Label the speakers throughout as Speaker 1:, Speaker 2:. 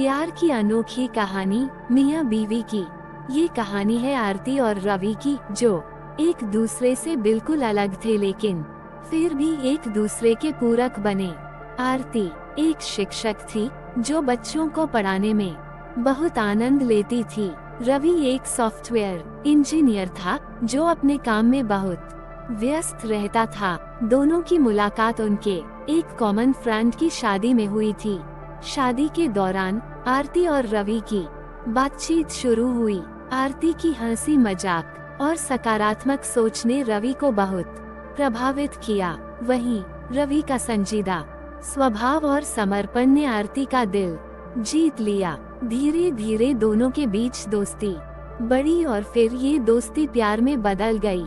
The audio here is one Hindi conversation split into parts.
Speaker 1: प्यार की अनोखी कहानी मियाँ बीवी की। ये कहानी है आरती और रवि की, जो एक दूसरे से बिल्कुल अलग थे लेकिन फिर भी एक दूसरे के पूरक बने। आरती एक शिक्षक थी जो बच्चों को पढ़ाने में बहुत आनंद लेती थी। रवि एक सॉफ्टवेयर इंजीनियर था जो अपने काम में बहुत व्यस्त रहता था। दोनों की मुलाकात उनके एक कॉमन फ्रेंड की शादी में हुई थी। शादी के दौरान आरती और रवि की बातचीत शुरू हुई। आरती की हंसी मजाक और सकारात्मक सोच ने रवि को बहुत प्रभावित किया। वहीं रवि का संजीदा स्वभाव और समर्पण ने आरती का दिल जीत लिया। धीरे धीरे दोनों के बीच दोस्ती बढ़ी और फिर ये दोस्ती प्यार में बदल गई।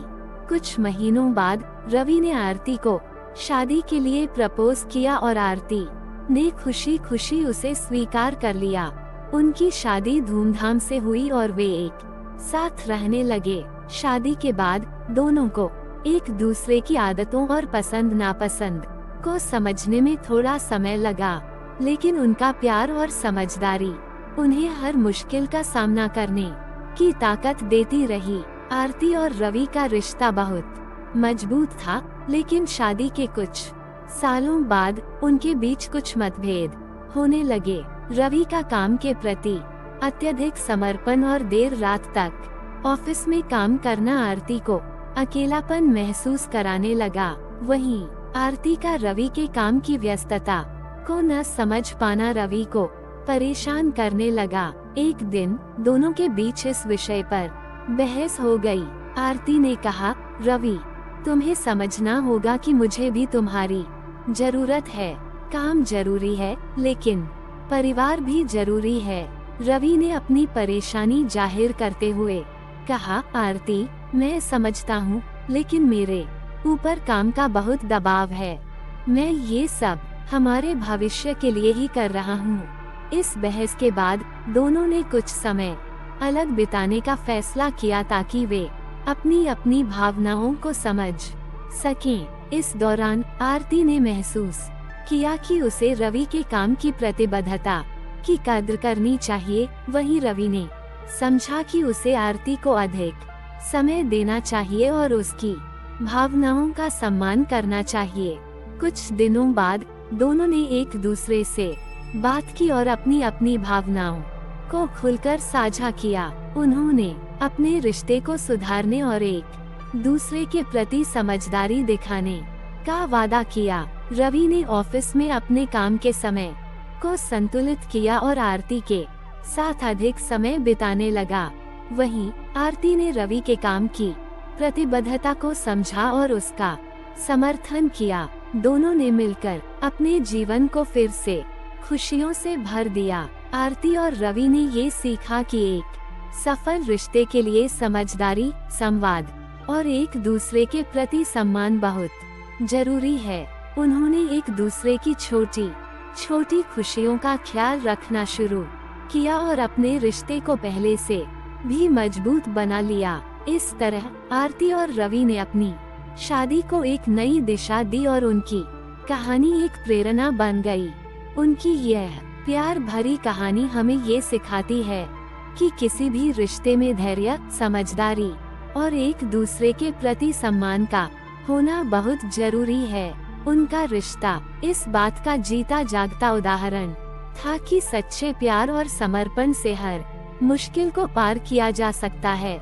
Speaker 1: कुछ महीनों बाद रवि ने आरती को शादी के लिए प्रपोज किया और आरती ने खुशी खुशी उसे स्वीकार कर लिया। उनकी शादी धूमधाम से हुई और वे एक साथ रहने लगे। शादी के बाद दोनों को एक दूसरे की आदतों और पसंद नापसंद को समझने में थोड़ा समय लगा, लेकिन उनका प्यार और समझदारी उन्हें हर मुश्किल का सामना करने की ताकत देती रही। आरती और रवि का रिश्ता बहुत मजबूत था, लेकिन शादी के कुछ सालों बाद उनके बीच कुछ मतभेद होने लगे। रवि का काम के प्रति अत्यधिक समर्पण और देर रात तक ऑफिस में काम करना आरती को अकेलापन महसूस कराने लगा। वहीं आरती का रवि के काम की व्यस्तता को न समझ पाना रवि को परेशान करने लगा। एक दिन दोनों के बीच इस विषय पर बहस हो गई। आरती ने कहा, रवि, तुम्हें समझना होगा कि मुझे भी तुम्हारी जरूरत है। काम जरूरी है, लेकिन परिवार भी जरूरी है। रवि ने अपनी परेशानी जाहिर करते हुए कहा, आरती, मैं समझता हूँ, लेकिन मेरे ऊपर काम का बहुत दबाव है। मैं ये सब हमारे भविष्य के लिए ही कर रहा हूँ। इस बहस के बाद दोनों ने कुछ समय अलग बिताने का फैसला किया ताकि वे अपनी अपनी भावनाओं को समझ सकें। इस दौरान आरती ने महसूस किया कि उसे रवि के काम की प्रतिबद्धता की कद्र करनी चाहिए। वहीं रवि ने समझा कि उसे आरती को अधिक समय देना चाहिए और उसकी भावनाओं का सम्मान करना चाहिए। कुछ दिनों बाद दोनों ने एक दूसरे से बात की और अपनी अपनी भावनाओं को खुलकर साझा किया। उन्होंने अपने रिश्ते को सुधारने और एक दूसरे के प्रति समझदारी दिखाने का वादा किया। रवि ने ऑफिस में अपने काम के समय को संतुलित किया और आरती के साथ अधिक समय बिताने लगा। वहीं आरती ने रवि के काम की प्रतिबद्धता को समझा और उसका समर्थन किया। दोनों ने मिलकर अपने जीवन को फिर से खुशियों से भर दिया। आरती और रवि ने ये सीखा कि एक सफल रिश्ते के लिए समझदारी, संवाद और एक दूसरे के प्रति सम्मान बहुत जरूरी है। उन्होंने एक दूसरे की छोटी छोटी खुशियों का ख्याल रखना शुरू किया और अपने रिश्ते को पहले से भी मजबूत बना लिया। इस तरह आरती और रवि ने अपनी शादी को एक नई दिशा दी और उनकी कहानी एक प्रेरणा बन गई। उनकी यह प्यार भरी कहानी हमें ये सिखाती है कि किसी भी रिश्ते में धैर्य, समझदारी और एक दूसरे के प्रति सम्मान का होना बहुत जरूरी है। उनका रिश्ता इस बात का जीता जागता उदाहरण था कि सच्चे प्यार और समर्पण से हर मुश्किल को पार किया जा सकता है।